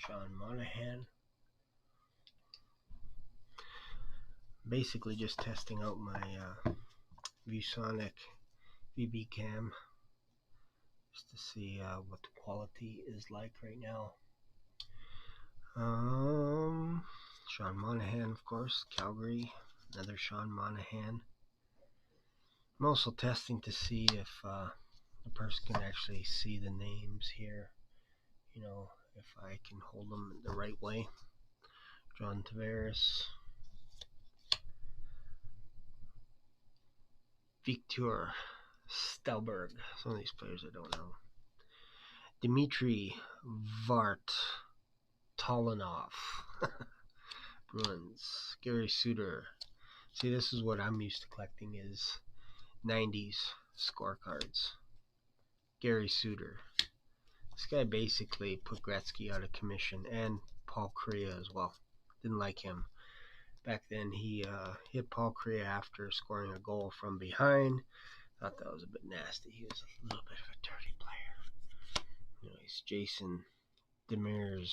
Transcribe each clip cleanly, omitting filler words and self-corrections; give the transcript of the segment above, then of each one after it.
Sean Monahan. Basically just testing out my ViewSonic VB cam just to see what the quality is like right now. Sean Monahan, of course, Calgary, another Sean Monahan. I'm also testing to see if the person can actually see the names here, you know, if I can hold them the right way. John Tavares, Viktor Stelberg, some of these players I don't know. Dmitry Vartalanov, Bruins, Gary Suter. See, this is what I'm used to collecting is 90s scorecards. Gary Suter. This guy basically put Gretzky out of commission, and Paul Kariya as well. Didn't like him. Back then, he hit Paul Kariya after scoring a goal from behind. Thought that was a bit nasty. He was a little bit of a dirty player. You know, he's Jason Demers,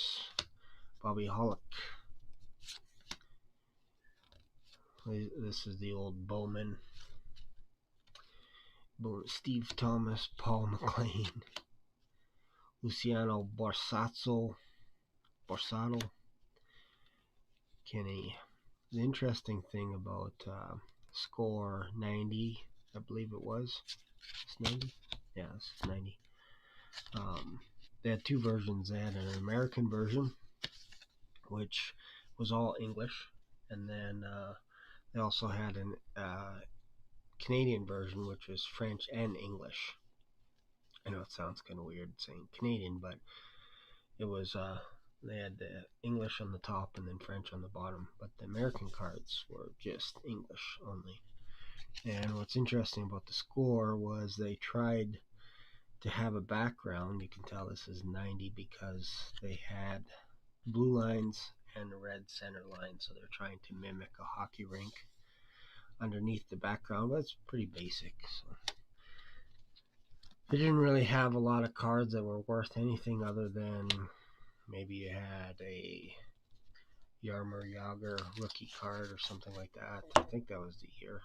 Bobby Hollick. This is the old Bowman. Steve Thomas, Paul McLean, Luciano Borsato, Kenny. The interesting thing about score 90, I believe it was. It's 90? Yeah, it's 90. They had two versions. They had an American version, which was all English, and then they also had an Canadian version, which was French and English. I know it sounds kind of weird saying Canadian, but it was they had the English on the top and then French on the bottom, but the American cards were just English only. And what's interesting about the score was they tried to have a background. You can tell this is 90 because they had blue lines and a red center line, so they're trying to mimic a hockey rink underneath the background, but it's pretty basic. So they didn't really have a lot of cards that were worth anything other than maybe you had a Jaromir Jagr rookie card or something like that. I think that was the year.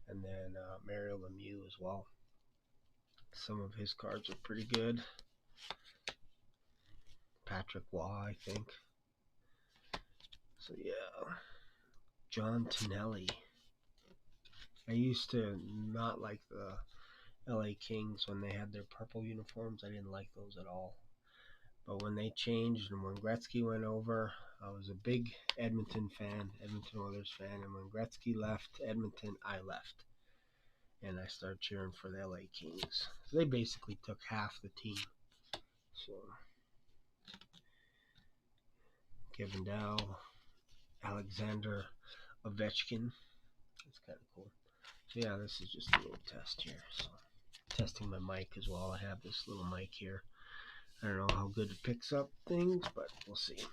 And then Mario Lemieux as well. Some of his cards are pretty good. Patrick Waugh, I think. So yeah, John Tonelli. I used to not like the LA Kings when they had their purple uniforms. I didn't like those at all. But when they changed and when Gretzky went over, I was a big Edmonton fan, Edmonton Oilers fan. And when Gretzky left Edmonton, I left. And I started cheering for the LA Kings. So they basically took half the team. So Kevin Dow, Alexander Ovechkin. That's kind of cool. So yeah, this is just a little test here. So testing my mic as well. I have this little mic here. I don't know how good it picks up things, but we'll see.